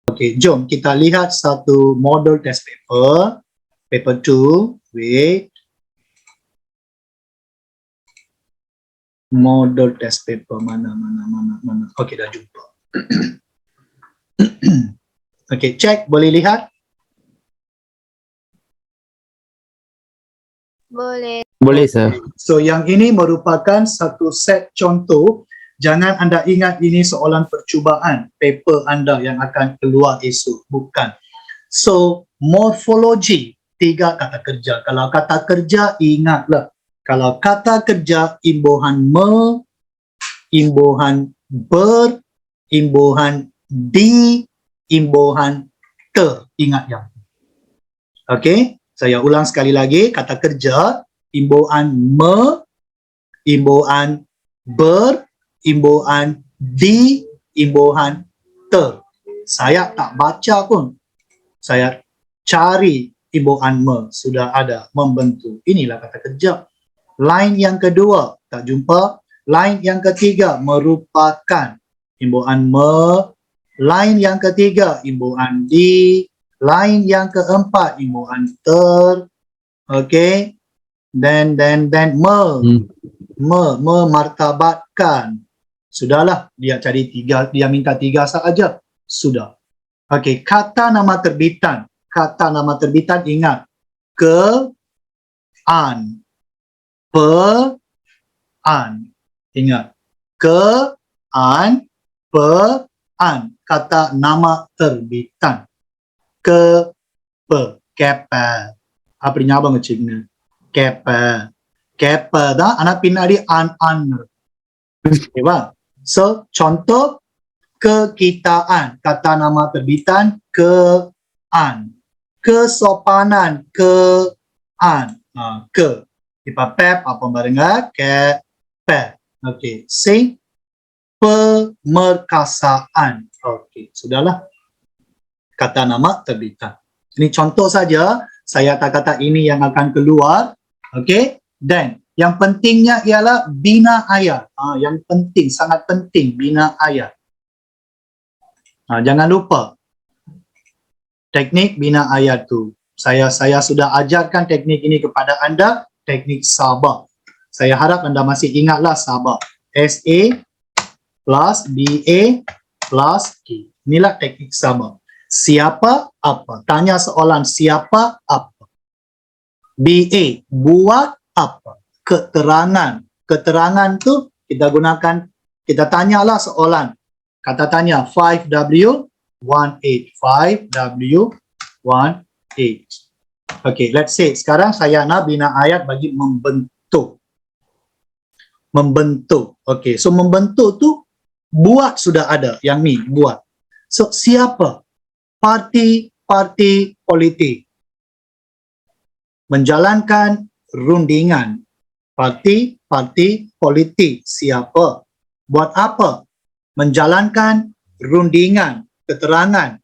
Okey, jom kita lihat satu model test paper. Paper 2, wait. Model test paper mana. Okey, dah jumpa. Okey, check, boleh lihat? Boleh. Boleh, sir. So yang ini merupakan satu set contoh. Jangan anda ingat ini soalan percubaan paper anda yang akan keluar esok. Bukan. So morfologi 3 kata kerja. Kalau kata kerja ingatlah. Kalau kata kerja imbuhan me, imbuhan ber, imbuhan di, imbuhan te. Ingat yang. Okey, saya ulang sekali lagi. Kata kerja imbuhan me, imbuhan ber, imbuhan di, imbuhan te. Saya tak baca pun. Saya cari imbuhan me. Sudah ada, membentuk. Inilah kata kerja. Line yang kedua, tak jumpa. Line yang ketiga merupakan imbuhan me. Line yang ketiga imbuhan di. Line yang keempat imbuhan ter. Okey. Then memartabatkan. Sudahlah, dia cari 3, dia minta 3 sahaja. Sudah. Okey, kata nama terbitan. Kata nama terbitan ingat. Ke, an. Pe, an. Ingat. Ke, an, pe, an. Kata nama terbitan. Ke, pe. Kepa. Apa nyabang ngeciknya? Kepa. Kepa dah anak pindah di an. Okay, bang? So, contoh kekitaan. Kata nama terbitan ke, an. Kesopanan ke, an. Ke. Kita pep apa barengan ke, pep. Okey. Sing pemerkasaan. Okey, sudahlah. Kata nama terbitan. Ini contoh saja. Saya tak kata ini yang akan keluar. Okey. Dan yang pentingnya ialah bina ayat. Yang penting, sangat penting bina ayat. Jangan lupa teknik bina ayat tu. Saya sudah ajarkan teknik ini kepada anda, teknik sabar. Saya harap anda masih ingatlah sabar. SA plus BA plus K. Inilah teknik sabar. Siapa apa? Tanya soalan siapa apa. BA buat apa? Keterangan. Keterangan tu kita gunakan, kita tanyalah soalan. Kata tanya 5W18. 5W18. Okay, let's say sekarang saya nak bina ayat bagi membentuk. Membentuk. Okay, so membentuk tu buat sudah ada. Yang ni buat. So siapa? Parti politik. Menjalankan rundingan. Parti politik. Siapa? Buat apa? Menjalankan rundingan, keterangan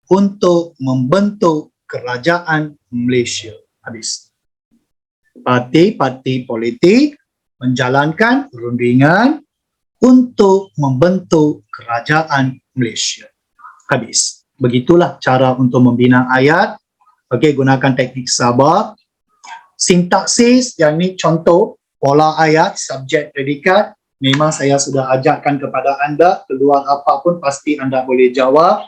untuk membentuk kerajaan Malaysia. Habis. Parti politik menjalankan rundingan untuk membentuk kerajaan Malaysia. Habis. Begitulah cara untuk membina ayat. Okey, gunakan teknik sabar. Sintaksis, yang ni contoh pola ayat, subjek, predikat. Memang saya sudah ajarkan kepada anda. Keluar apapun pasti anda boleh jawab.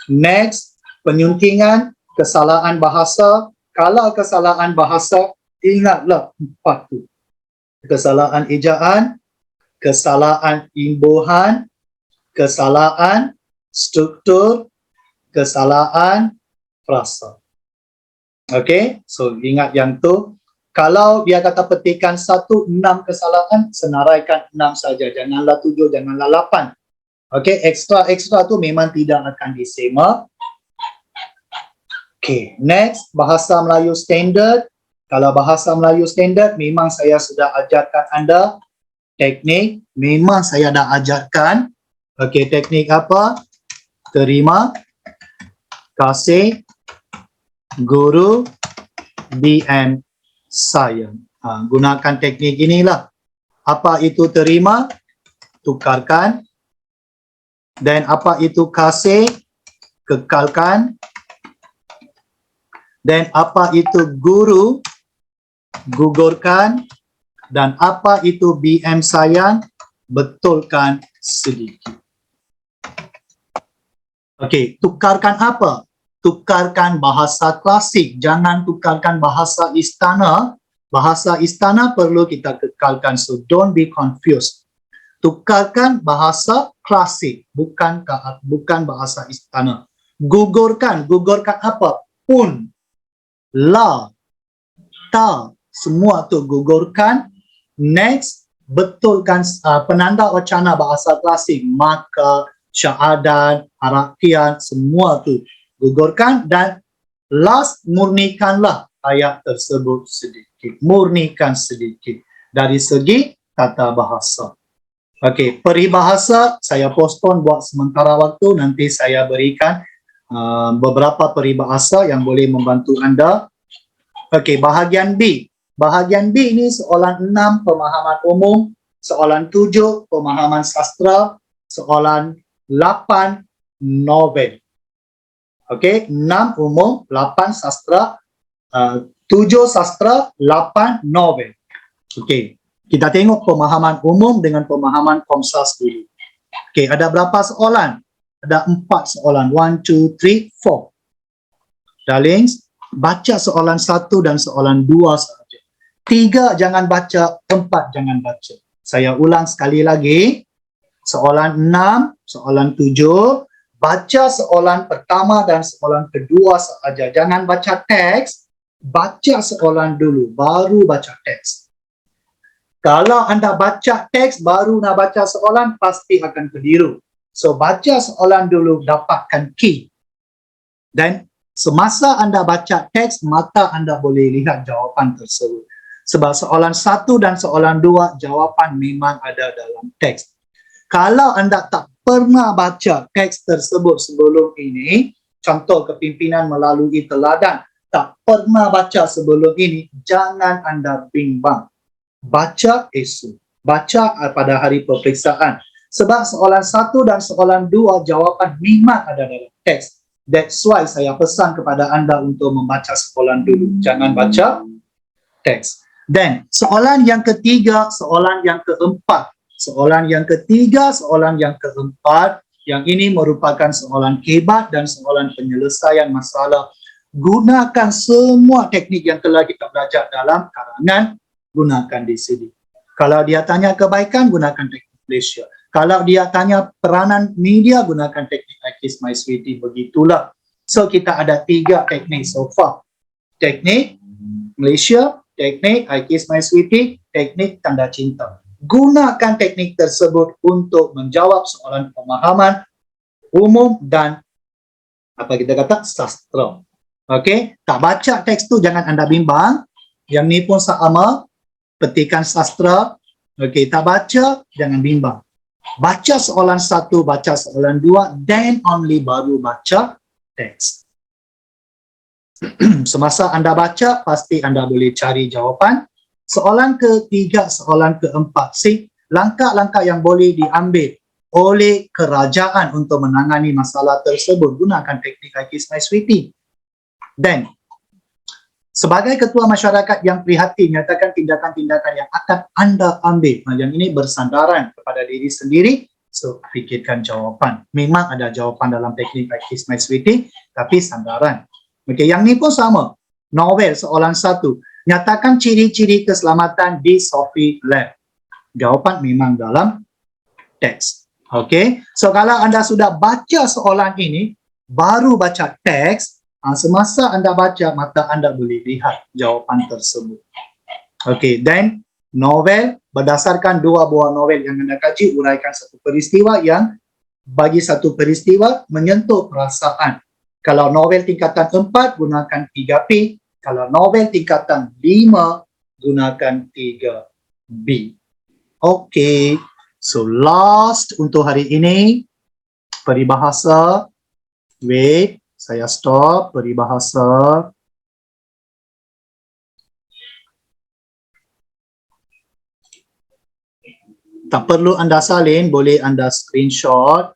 Next, penyuntingan, kesalahan bahasa. Kalau kesalahan bahasa, ingatlah 4 tu. Kesalahan ejaan, kesalahan imbuhan, kesalahan struktur, kesalahan frasa. Okey, so ingat yang tu. Kalau dia kata petikan 1, 6 kesalahan, senaraikan 6 saja. Janganlah 7, janganlah 8. Okey, ekstra tu memang tidak akan disema. Okey, next, bahasa Melayu standard. Kalau bahasa Melayu standard, memang saya sudah ajarkan anda teknik. Memang saya dah ajarkan. Okey, teknik apa? Terima kasih guru BM saya. Gunakan teknik inilah. Apa itu terima? Tukarkan. Dan apa itu kasih? kekalkan. Dan apa itu guru, gugurkan. Dan apa itu BM sayang, betulkan sedikit. Okey, tukarkan apa? Tukarkan bahasa klasik, jangan tukarkan bahasa istana. Bahasa istana perlu kita kekalkan, so don't be confused. Tukarkan bahasa klasik, bukan bahasa istana. Gugurkan, gugurkan apa? Pun, la, ta, semua tu gugurkan. Next, betulkan penanda wacana bahasa klasik, maka, syahadat, harakian, semua tu gugurkan. Dan last, murnikanlah ayat tersebut sedikit. Murnikan sedikit dari segi tata bahasa. Okey, peribahasa saya postpone buat sementara waktu, nanti saya berikan beberapa peribahasa yang boleh membantu anda. Okey, bahagian B. Bahagian B ini soalan 6 pemahaman umum, soalan 7 pemahaman sastra, soalan 8 novel. Okey, 6 umum, 8 sastra, 7 sastra, 8 novel. Okey, kita tengok pemahaman umum dengan pemahaman Komsas dulu. Okey, ada berapa soalan? Ada 4 soalan. 1, 2, 3, 4. Darlings, baca soalan 1 dan soalan 2 sahaja. 3 jangan baca, 4 jangan baca. Saya ulang sekali lagi. Soalan 6, soalan 7, baca soalan pertama dan soalan kedua sahaja. Jangan baca teks, baca soalan dulu, baru baca teks. Kalau anda baca teks, baru nak baca soalan, pasti akan keliru. So, baca soalan dulu, dapatkan key. Dan semasa anda baca teks, mata anda boleh lihat jawapan tersebut. Sebab soalan 1 dan soalan 2, jawapan memang ada dalam teks. Kalau anda tak pernah baca teks tersebut sebelum ini, contoh kepimpinan melalui teladan, tak pernah baca sebelum ini, jangan anda bimbang. Baca esok, baca pada hari peperiksaan. Sebab soalan 1 dan soalan 2, jawapan memang ada dalam teks. That's why saya pesan kepada anda untuk membaca soalan dulu. Jangan baca teks. Dan soalan yang ketiga, soalan yang keempat. Soalan yang ketiga, soalan yang keempat, yang ini merupakan soalan kebat dan soalan penyelesaian masalah. Gunakan semua teknik yang telah kita belajar dalam karangan, gunakan di sini. Kalau dia tanya kebaikan, gunakan teknik Malaysia. Kalau dia tanya peranan media, gunakan teknik I Kiss My Sweetie. Begitulah. So, kita ada 3 teknik so far. Teknik Malaysia, teknik I Kiss My Sweetie, teknik tanda cinta. Gunakan teknik tersebut untuk menjawab soalan pemahaman umum dan apa kita kata sastra. Okey, tak baca teks tu jangan anda bimbang. Yang ni pun sama, petikan sastra. Okey, tak baca jangan bimbang. Baca soalan 1, baca soalan 2, then only baru baca teks. Semasa anda baca, pasti anda boleh cari jawapan. Soalan ketiga, soalan keempat. Langkah-langkah yang boleh diambil oleh kerajaan untuk menangani masalah tersebut. Gunakan teknik I Kiss My Sweetie. Dan sebagai ketua masyarakat yang prihatin, nyatakan tindakan-tindakan yang akan anda ambil. Yang ini bersandaran kepada diri sendiri. So, fikirkan jawapan. Memang ada jawapan dalam teknik I Kiss My Sweetie, tapi sandaran. Okey, yang ni pun sama. Novel soalan 1. Nyatakan ciri-ciri keselamatan di Sophie Lab. Jawapan memang dalam teks. Okey. So kalau anda sudah baca soalan ini, baru baca teks, semasa anda baca, mata anda boleh lihat jawapan tersebut. Okey, then novel berdasarkan 2 buah novel yang anda kaji, uraikan satu peristiwa yang bagi satu peristiwa menyentuh perasaan. Kalau novel tingkatan 4, gunakan 3P. Kalau novel tingkatan 5, gunakan 3B. Okey. So, last untuk hari ini, peribahasa. Wait, saya stop peribahasa. Tak perlu anda salin, boleh anda screenshot.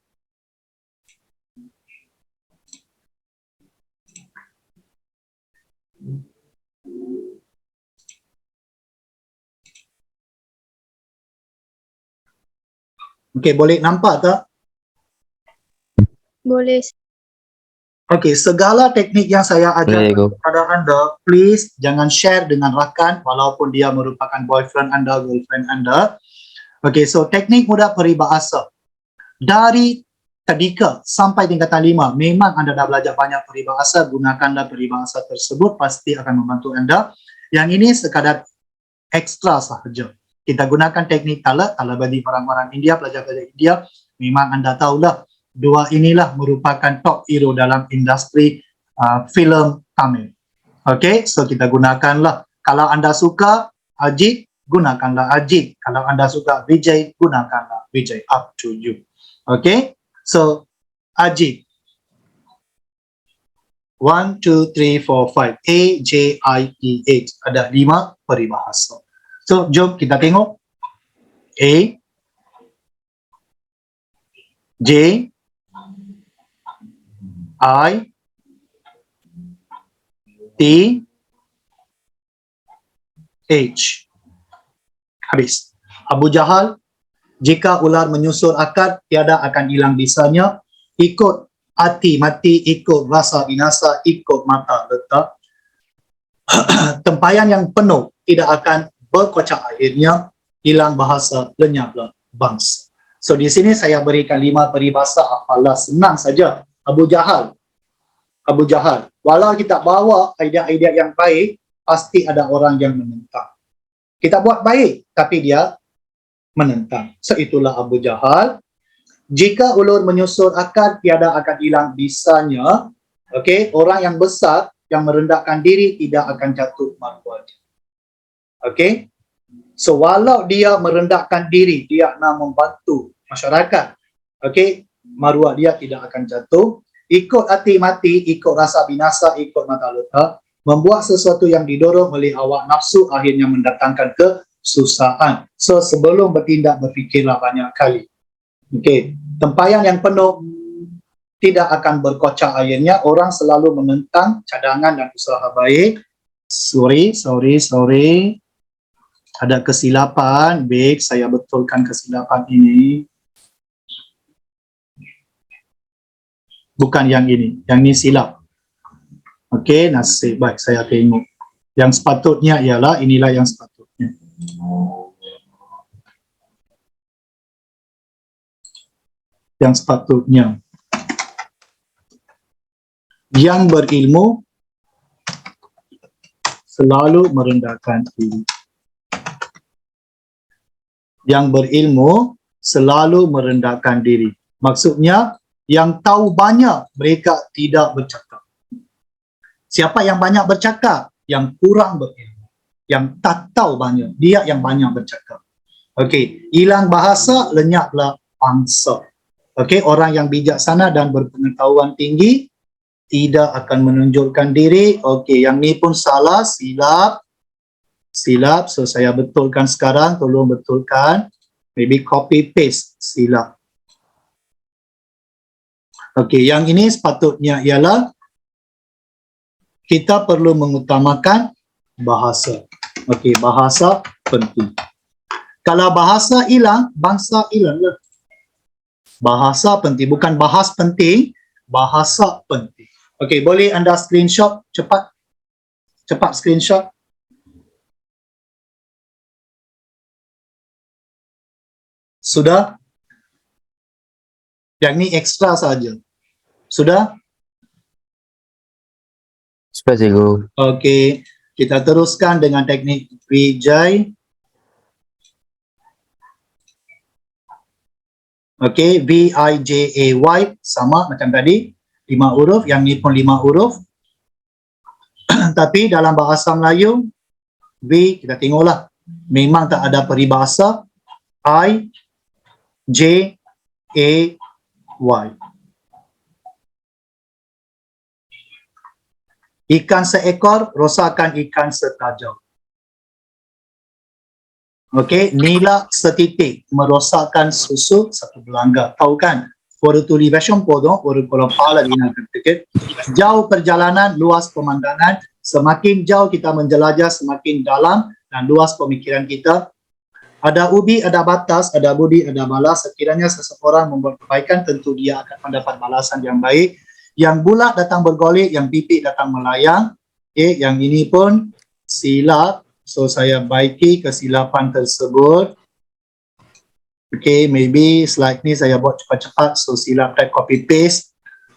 Okey, boleh nampak tak? Boleh. Okey, segala teknik yang saya ajar Boleh, Go. kepada anda, please jangan share dengan rakan walaupun dia merupakan boyfriend anda, girlfriend anda. Okey, so teknik mudah peribahasa. Dari tadika sampai tingkatan 5, memang anda dah belajar banyak peribahasa, gunakanlah peribahasa tersebut, pasti akan membantu anda. Yang ini sekadar ekstra sahaja. Kita gunakan teknik Tala bagi orang-orang India, pelajar-pelajar India, memang anda tahulah, dua inilah merupakan top hero dalam industri filem Tamil. Okay, so kita gunakanlah. Kalau anda suka Ajit, gunakanlah Ajit. Kalau anda suka Vijay, gunakanlah Vijay. Up to you. Okay, so Ajit. 1, 2, 3, 4, 5. A, J, I, E, H. Ada 5 peribahasa. So, jom kita tengok. A, J, I, T, H. Habis. Abu Jahal, jika ular menyusur akar, tiada akan hilang bisanya. Ikut hati mati, ikut rasa binasa, ikut mata letak. Tempayan yang penuh tidak akan berkocak airnya, hilang bahasa, lenyaplah bangsa. So di sini saya berikan 5 peribahasa, hafalah senang saja. Abu Jahal. Abu Jahal. Walau kita bawa idea-idea yang baik, pasti ada orang yang menentang. Kita buat baik, tapi dia menentang. So itulah Abu Jahal. Jika ulur menyusur akar, tiada akan hilang bisanya. Okey, orang yang besar yang merendahkan diri tidak akan jatuh marwahnya. Okey. So walau dia merendahkan diri, dia nak membantu masyarakat. Okey, maruah dia tidak akan jatuh. Ikut hati mati, ikut rasa binasa, ikut mata letak. Membuat sesuatu yang didorong oleh awak nafsu akhirnya mendatangkan kesusahan. So sebelum bertindak, berfikirlah banyak kali. Okey, tempayan yang penuh tidak akan berkocak airnya. Orang selalu menentang cadangan dan usaha baik. Sorry. Ada kesilapan. Baik, saya betulkan kesilapan ini. Bukan yang ini. Yang ini silap. Okey, nasib baik saya tengok. Yang sepatutnya ialah inilah yang sepatutnya. Yang sepatutnya. Yang berilmu selalu merendahkan diri. Yang berilmu selalu merendahkan diri. Maksudnya, yang tahu banyak, mereka tidak bercakap. Siapa yang banyak bercakap? Yang kurang berilmu. Yang tak tahu banyak, dia yang banyak bercakap. Okey, hilang bahasa, lenyaplah bangsa. Okey, orang yang bijaksana dan berpengetahuan tinggi tidak akan menunjukkan diri. Okey, yang ni pun salah, silap. So saya betulkan sekarang, tolong betulkan. Maybe copy paste, silap. Okey, yang ini sepatutnya ialah kita perlu mengutamakan bahasa. Okey, bahasa penting. Kalau bahasa hilang, bangsa hilanglah. Bahasa penting, bukan bahas penting, bahasa penting. Okey, boleh anda screenshot cepat? Cepat screenshot. Sudah? Yang ni ekstra saja. Sudah? Sudah, Cikgu. Okey, kita teruskan dengan teknik Vijay. Okey, V-I-J-A-Y sama macam tadi, 5 huruf, yang ni pun 5 huruf. Tapi dalam bahasa Melayu, V kita tengoklah, memang tak ada peribahasa. I-J-A-Y. Ikan seekor rosakkan ikan setajam. Okey, nila setitik merosakkan susu satu belanga. Tahu kan? ஒரு துளி விஷம் போதும் ஒரு குளம் பாலை வீணாக்கிறதுக்கு. Jauh perjalanan, luas pemandangan. Semakin jauh kita menjelajah, semakin dalam dan luas pemikiran kita. Ada ubi, ada batas, ada budi, ada balas. Sekiranya seseorang membuat kebaikan, tentu dia akan mendapat balasan yang baik. Yang bulat datang bergolek, yang pipik datang melayang. Okay, yang ini pun silap. So, saya baiki kesilapan tersebut. Okay, maybe slide ni saya buat cepat-cepat. So, silap type copy paste.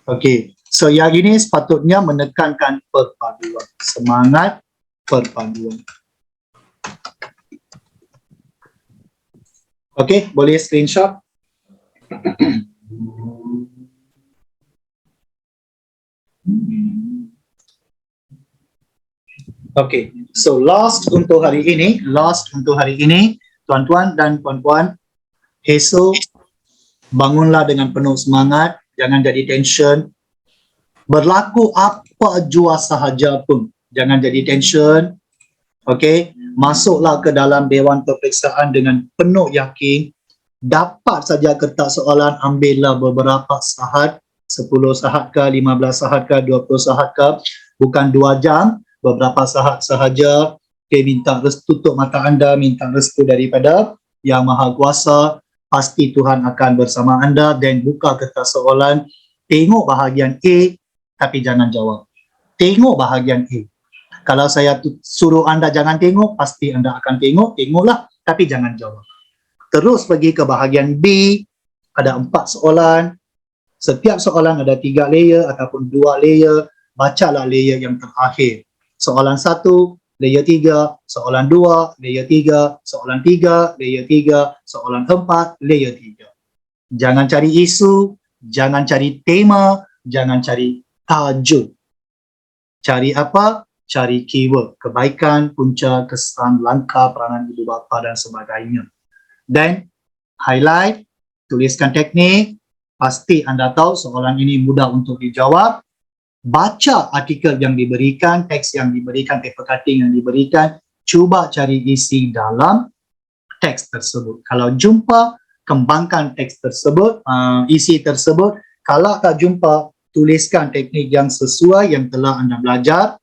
Okay, so yang ini sepatutnya menekankan perpaduan. Semangat perpaduan. Okay, boleh screenshot. Okay, so last untuk hari ini, tuan-tuan dan puan-puan, esok bangunlah dengan penuh semangat, jangan jadi tension. Berlaku apa jua sahaja pun, jangan jadi tension. Okay, masuklah ke dalam Dewan Peperiksaan dengan penuh yakin. Dapat saja kertas soalan, ambillah beberapa sahat, 10 sahat ke, 15 sahat ke, 20 sahat ke, bukan 2 jam, beberapa sahat sahaja. Okay, minta restu, tutup mata anda, minta restu daripada Yang Maha Kuasa. Pasti Tuhan akan bersama anda. Dan buka kertas soalan, tengok bahagian A, tapi jangan jawab. Tengok bahagian A. Kalau saya suruh anda jangan tengok, pasti anda akan tengok, tengoklah, tapi jangan jawab. Terus pergi ke bahagian B, ada 4 soalan. Setiap soalan ada 3 layer ataupun 2 layer. Bacalah layer yang terakhir. Soalan 1, layer 3, soalan 2, layer 3, soalan 3, layer 3, soalan 4, layer 3. Jangan cari isu, jangan cari tema, jangan cari tajuk. Cari apa? Cari keyword, kebaikan, punca, kesan, langkah, peranan ibu bapa dan sebagainya. Dan highlight, tuliskan teknik, pasti anda tahu soalan ini mudah untuk dijawab. Baca artikel yang diberikan, teks yang diberikan, paper cutting yang diberikan, cuba cari isi dalam teks tersebut. Kalau jumpa, kembangkan teks tersebut, isi tersebut. Kalau tak jumpa, tuliskan teknik yang sesuai yang telah anda belajar.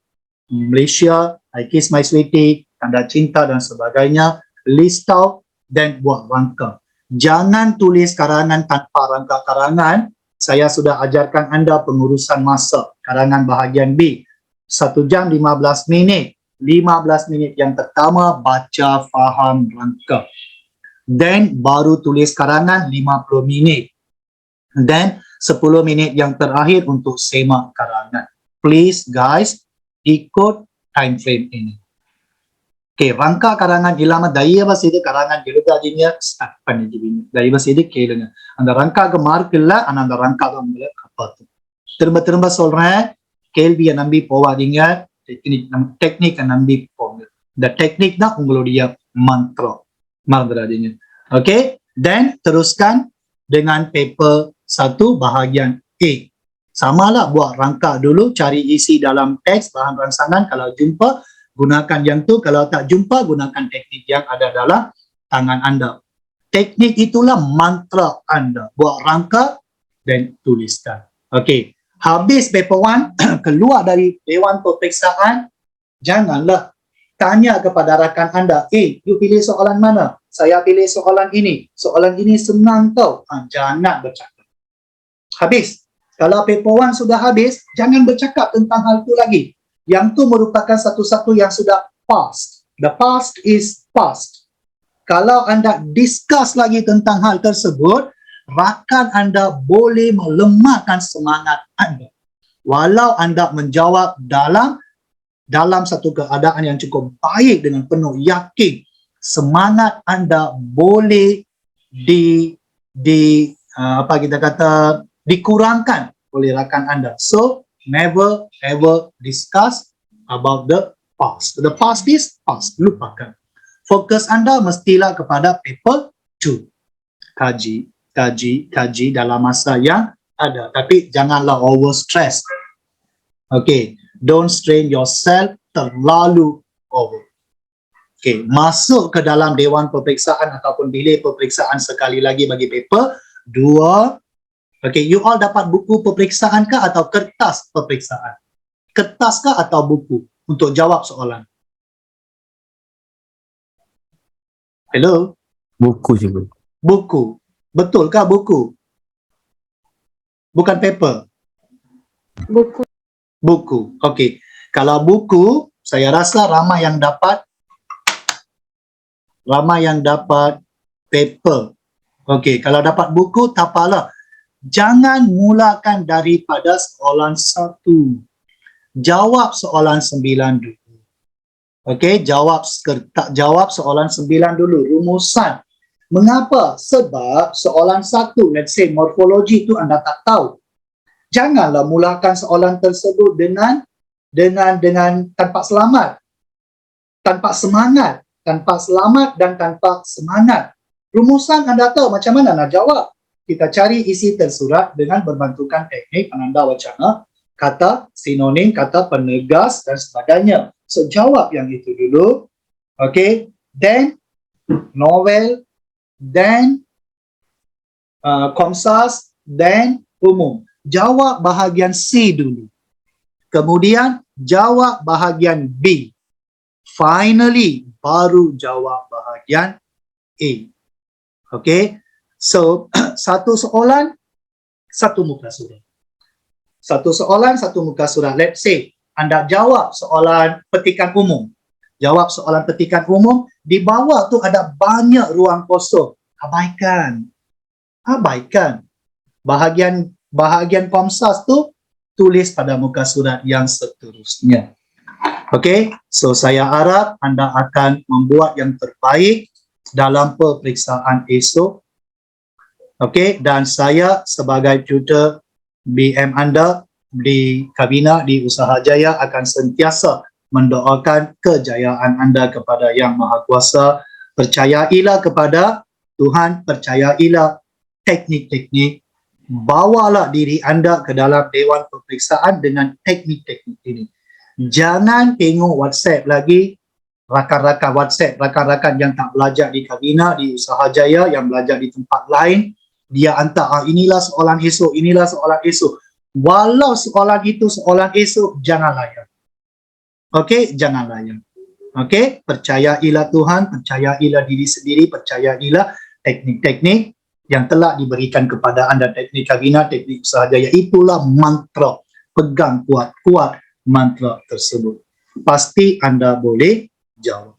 Malaysia, I Kiss My Sweetie, tanda cinta dan sebagainya, list out dan buat rangka. Jangan tulis karangan tanpa rangka karangan. Saya sudah ajarkan anda pengurusan masa. Karangan bahagian B, 1 jam 15 minit. 15 minit yang pertama baca, faham, rangka. Dan baru tulis karangan 50 minit. Dan 10 minit yang terakhir untuk semak karangan. Please guys, ikut time frame ini. Okay, rangka karangan ilamat daya basidi karangan giluga jinya start pani jibini. Daya basidi கேளுங்க. அந்த ரங்கா மார்க் இல்ல, ஆனா அந்த ரங்கா தான் உங்களை காப்பாத்தும். திரும்ப திரும்ப சொல்றேன், கேள்வியை நம்பி போவாதீங்க, டெக்னிக்கை நம்பி போங்க. இந்த டெக்னிக் தான் உங்களுடைய மந்திரம். மறந்துடாதீங்க. Okay, then teruskan dengan paper 1 bahagian A. Samalah buat rangka dulu, cari isi dalam teks, bahan rangsangan. Kalau jumpa, gunakan yang tu. Kalau tak jumpa, gunakan teknik yang ada dalam tangan anda. Teknik itulah mantra anda. Buat rangka dan tuliskan. Okey. Habis paper 1, keluar dari Dewan Peperiksaan, janganlah tanya kepada rakan anda, you pilih soalan mana? Saya pilih soalan ini. Soalan ini senang tau. Jangan bercakap. Habis. Kalau paper 1 sudah habis, jangan bercakap tentang hal itu lagi. Yang itu merupakan satu-satu yang sudah past. The past is past. Kalau anda discuss lagi tentang hal tersebut, rakan anda boleh melemahkan semangat anda. Walau anda menjawab dalam satu keadaan yang cukup baik dengan penuh yakin, semangat anda boleh dikurangkan oleh rakan anda. So, never ever discuss about the past. The past is past. Lupakan. Fokus anda mestilah kepada paper 2. Kaji dalam masa yang ada. Tapi janganlah over stress. Okay. Don't strain yourself terlalu over. Okay. Masuk ke dalam Dewan Peperiksaan ataupun bilik peperiksaan sekali lagi bagi paper 2. Okay, you all dapat buku peperiksaan kah atau kertas peperiksaan? Kertas kah atau buku untuk jawab soalan? Hello? Buku cikgu. Buku. Betulkah buku? Bukan paper. Buku. Buku. Okey. Kalau buku, saya rasa ramai yang dapat paper. Okey, kalau dapat buku, tak apalah. Jangan mulakan daripada soalan 1. Jawab soalan 9 dulu. Okey, jawab soalan 9 dulu. Rumusan. Mengapa? Sebab soalan 1, let's say morfologi itu anda tak tahu. Janganlah mulakan soalan tersebut dengan tanpa selamat. Tanpa semangat. Tanpa selamat dan tanpa semangat. Rumusan anda tahu macam mana nak jawab. Kita cari isi tersurat dengan berbantukan teknik penanda wacana, kata sinonim, kata penegas dan sebagainya. So jawab yang itu dulu. Okay. Then novel, then komsas, then umum. Jawab bahagian C dulu. Kemudian jawab bahagian B. Finally, baru jawab bahagian A. Okay. So, satu soalan, satu muka surat. Satu soalan, satu muka surat. Let's say, anda jawab soalan petikan umum. Jawab soalan petikan umum, di bawah tu ada banyak ruang kosong. Abaikan. Bahagian komsas tu, tulis pada muka surat yang seterusnya. Okay, so saya harap anda akan membuat yang terbaik dalam peperiksaan esok. Okay, dan saya sebagai tutor BM anda di Kabina di Usahajaya akan sentiasa mendoakan kejayaan anda kepada Yang Maha Kuasa. Percayailah kepada Tuhan, percayailah teknik-teknik. Bawalah diri anda ke dalam Dewan Peperiksaan dengan teknik-teknik ini. Jangan tengok WhatsApp lagi, rakan-rakan WhatsApp, rakan-rakan yang tak belajar di Kabina, di Usahajaya, yang belajar di tempat lain. Dia hantar, inilah soalan esok, inilah soalan esok. Walau soalan itu soalan esok, jangan layan. Okey, jangan layan. Okey, percayailah Tuhan, percayailah diri sendiri, percayailah teknik-teknik yang telah diberikan kepada anda, teknik Kabina, teknik Usahajaya. Itulah mantra. Pegang kuat-kuat mantra tersebut. Pasti anda boleh jawab.